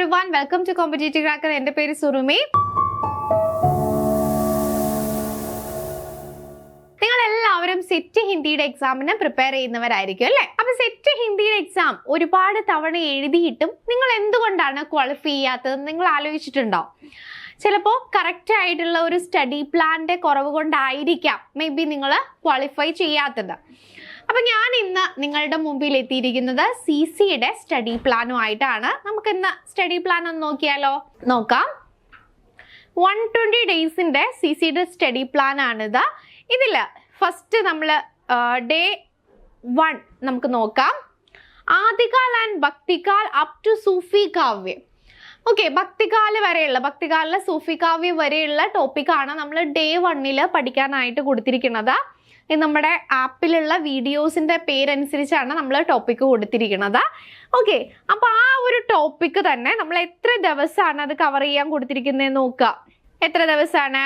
everyone, welcome to Competitive Cracker. എൻ്റെ പേര് സുറുമി. നിങ്ങൾ എല്ലാവരും സെറ്റ് ഹിന്ദിയുടെ എക്സാമിന് പ്രിപ്പയർ ചെയ്യുന്നവരായിരിക്കും അല്ലേ? അപ്പോൾ സെറ്റ് ഹിന്ദിയുടെ എക്സാം ഒരുപാട് തവണ എഴുതിയിട്ടും നിങ്ങൾ എന്തുകൊണ്ടാണ് ക്വാളിഫൈ ചെയ്യാത്തത് നിങ്ങൾ ആലോചിച്ചിട്ടുണ്ടോ? ചിലപ്പോൾ കറക്റ്റ് ആയിട്ടുള്ള ഒരു സ്റ്റഡി പ്ലാന്റെ കുറവ് കൊണ്ടായിരിക്കാം മേ ബി നിങ്ങൾ ക്വാളിഫൈ ചെയ്യാത്തത്. അപ്പോൾ ഞാൻ ഇന്ന് നിങ്ങളുടെ മുമ്പിൽ എത്തിയിരിക്കുന്നത് CCയുടെ സ്റ്റഡി പ്ലാനുമായിട്ടാണ്. നമുക്ക് ഇന്ന് സ്റ്റഡി പ്ലാൻ ഒന്ന് നോക്കിയാലോ? നോക്കാം. 120 ഡേയ്സിൻ്റെ CCയുടെ സ്റ്റഡി പ്ലാൻ ആണിത്. ഇതിൽ ഫസ്റ്റ് നമ്മൾ ഡേ 1 നമുക്ക് നോക്കാം. Adikal and Bhaktikal up to Sufi kavya. Okay, ഭക്തികാലിലെ സൂഫി കാവ്യ വരെയുള്ള ടോപ്പിക്കാണ് നമ്മൾ ഡേ 1 പഠിക്കാനായിട്ട് കൊടുത്തിരിക്കുന്നത്. ഇത് നമ്മുടെ ആപ്പിലുള്ള വീഡിയോസിൻ്റെ പേരനുസരിച്ചാണ് നമ്മൾ ടോപ്പിക്ക് കൊടുത്തിരിക്കുന്നത്. ഓക്കെ, അപ്പോൾ ആ ഒരു ടോപ്പിക്ക് തന്നെ നമ്മൾ എത്ര ദിവസമാണ് അത് കവർ ചെയ്യാൻ കൊടുത്തിരിക്കുന്നത് നോക്കുക. എത്ര ദിവസമാണ്?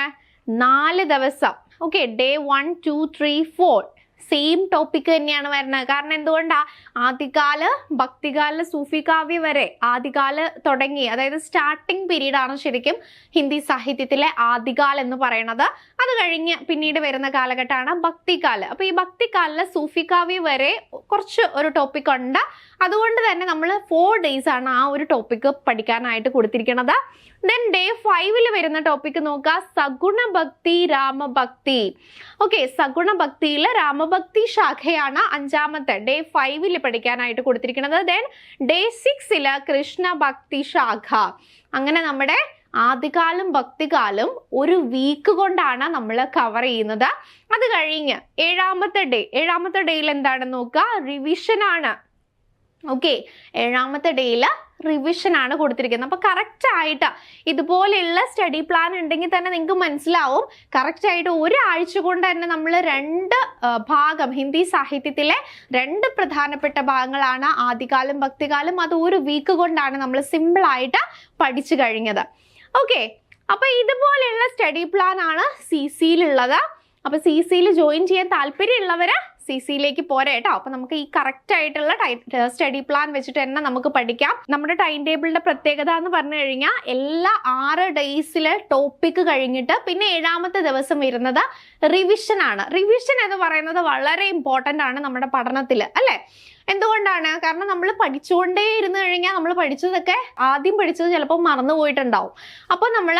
4 ദിവസം. ഓക്കെ, ഡേ 1, 2, 3, 4 സെയിം ടോപ്പിക്ക് തന്നെയാണ് വരുന്നത്. കാരണം എന്തുകൊണ്ടാണ്? ആദ്യകാല് ഭക്തികാല സൂഫി കാവ്യ വരെ ആദ്യകാല് തുടങ്ങി, അതായത് സ്റ്റാർട്ടിങ് പീരീഡ് ആണ് ശരിക്കും ഹിന്ദി സാഹിത്യത്തിലെ ആദ്യകാൽ എന്ന് പറയുന്നത്. അത് കഴിഞ്ഞ് പിന്നീട് വരുന്ന കാലഘട്ടമാണ് ഭക്തികാല്. അപ്പോൾ ഈ ഭക്തികാലിലെ സൂഫി കാവ്യ വരെ കുറച്ച് ഒരു ടോപ്പിക് ഉണ്ട്. അതുകൊണ്ട് തന്നെ നമ്മൾ 4 days ആണ് ആ ഒരു ടോപ്പിക്ക് പഠിക്കാനായിട്ട് കൊടുത്തിരിക്കുന്നത്. ദെൻ ഡേ 5 വരുന്ന ടോപ്പിക്ക് നോക്കുക, സഗുണ ഭക്തി രാമഭക്തി. ഓക്കെ, സഗുണ ഭക്തിയിൽ രാമഭക്തി ശാഖയാണ് 5ാമത്തെ ഡേ 5 പഠിക്കാനായിട്ട് കൊടുത്തിരിക്കുന്നത്. ദെൻ ഡേ 6 കൃഷ്ണ ഭക്തി ശാഖ. അങ്ങനെ നമ്മുടെ ആദ്യകാലം ഭക്തികാലം ഒരു വീക്ക് കൊണ്ടാണ് നമ്മൾ കവർ ചെയ്യുന്നത്. അത് കഴിഞ്ഞ് 7ാമത്തെ ഡേയിൽ എന്താണെന്ന് നോക്കുക, റിവിഷൻ ആണ്. ഓക്കെ, 7ാമത്തെ ഡേയിൽ റിവിഷൻ ആണ് കൊടുത്തിരിക്കുന്നത്. അപ്പോൾ കറക്റ്റായിട്ട് ഇതുപോലെയുള്ള സ്റ്റഡി പ്ലാൻ ഉണ്ടെങ്കിൽ തന്നെ നിങ്ങൾക്ക് മനസ്സിലാവും കറക്റ്റായിട്ട് ഒരാഴ്ച കൊണ്ട് തന്നെ നമ്മൾ 2 ഭാഗം ഹിന്ദി സാഹിത്യത്തിലെ 2 പ്രധാനപ്പെട്ട ഭാഗങ്ങളാണ് ആദ്യകാലം ഭക്തികാലം. അത് ഒരു വീക്ക് കൊണ്ടാണ് നമ്മൾ സിമ്പിളായിട്ട് പഠിച്ചു കഴിഞ്ഞത്. ഓക്കെ, അപ്പോൾ ഇതുപോലെയുള്ള സ്റ്റഡി പ്ലാൻ ആണ് CCയിലുള്ളത്. അപ്പോൾ CCയിൽ ജോയിൻ ചെയ്യാൻ താല്പര്യമുള്ളവർ CCയിലേക്ക് പോരാ കേട്ടോ. അപ്പോൾ നമുക്ക് ഈ കറക്റ്റ് ആയിട്ടുള്ള സ്റ്റഡി പ്ലാൻ വെച്ചിട്ട് തന്നെ നമുക്ക് പഠിക്കാം. നമ്മുടെ ടൈം ടേബിളിന്റെ പ്രത്യേകത എന്ന് പറഞ്ഞു കഴിഞ്ഞാൽ എല്ലാ 6 ഡേയ്സിലെ ടോപ്പിക്ക് കഴിഞ്ഞിട്ട് പിന്നെ 7ാമത്തെ ദിവസം വരുന്നത് റിവിഷൻ ആണ്. റിവിഷൻ എന്ന് പറയുന്നത് വളരെ ഇമ്പോർട്ടൻ്റ് ആണ് നമ്മുടെ പഠനത്തിൽ അല്ലേ? എന്തുകൊണ്ടാണ്? കാരണം നമ്മൾ പഠിച്ചുകൊണ്ടേ ഇരുന്ന് കഴിഞ്ഞാൽ നമ്മൾ പഠിച്ചതൊക്കെ ആദ്യം പഠിച്ചത് ചിലപ്പോൾ മറന്നു പോയിട്ടുണ്ടാവും. അപ്പോൾ നമ്മൾ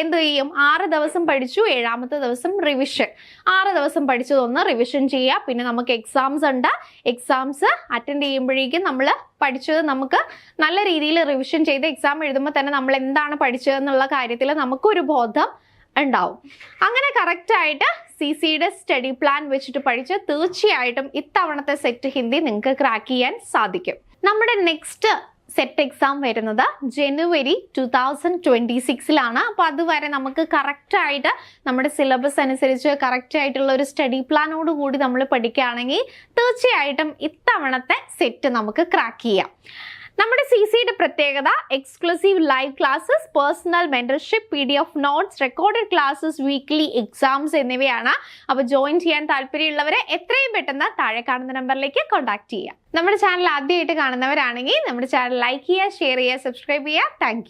എന്ത് ചെയ്യും? 6 ദിവസം പഠിച്ചു, 7ാമത്തെ ദിവസം റിവിഷൻ. 6 ദിവസം പഠിച്ചതൊന്ന് റിവിഷൻ ചെയ്യുക. പിന്നെ നമുക്ക് എക്സാംസ് ഉണ്ട്. എക്സാംസ് അറ്റൻഡ് ചെയ്യുമ്പോഴേക്കും നമ്മൾ പഠിച്ചത് നമുക്ക് നല്ല രീതിയിൽ റിവിഷൻ ചെയ്ത് എക്സാം എഴുതുമ്പോൾ തന്നെ നമ്മൾ എന്താണ് പഠിച്ചതെന്നുള്ള കാര്യത്തിൽ നമുക്കൊരു ബോധം ഉണ്ടാവും. അങ്ങനെ കറക്റ്റായിട്ട് CCയുടെ സ്റ്റഡി പ്ലാൻ വെച്ചിട്ട് പഠിച്ച് തീർച്ചയായിട്ടും ഇത്തവണത്തെ സെറ്റ് ഹിന്ദി നിങ്ങൾക്ക് ക്രാക്ക് ചെയ്യാൻ സാധിക്കും. നമ്മുടെ നെക്സ്റ്റ് സെറ്റ് എക്സാം വരുന്നത് ജനുവരി 2026 അപ്പോൾ അതുവരെ നമുക്ക് കറക്റ്റായിട്ട് നമ്മുടെ സിലബസ് അനുസരിച്ച് കറക്റ്റായിട്ടുള്ള ഒരു സ്റ്റഡി പ്ലാനോട് കൂടി നമ്മൾ പഠിക്കുകയാണെങ്കിൽ തീർച്ചയായിട്ടും ഇത്തവണത്തെ സെറ്റ് നമുക്ക് ക്രാക്ക് ചെയ്യാം. നമ്മുടെ CCയുടെ പ്രത്യേകത exclusive live classes, personal mentorship, PDF notes, recorded classes, weekly exams എന്നിവയാണ്. അപ്പോൾ ജോയിൻ ചെയ്യാൻ താല്പര്യമുള്ളവരെ എത്രയും പെട്ടെന്ന് താഴെ കാണുന്ന നമ്പറിലേക്ക് കോൺടാക്ട് ചെയ്യുക. നമ്മുടെ ചാനൽ ആദ്യമായിട്ട് കാണുന്നവരാണെങ്കിൽ നമ്മുടെ ചാനൽ ലൈക്ക് ചെയ്യുക, ഷെയർ ചെയ്യുക, സബ്സ്ക്രൈബ് ചെയ്യുക. താങ്ക്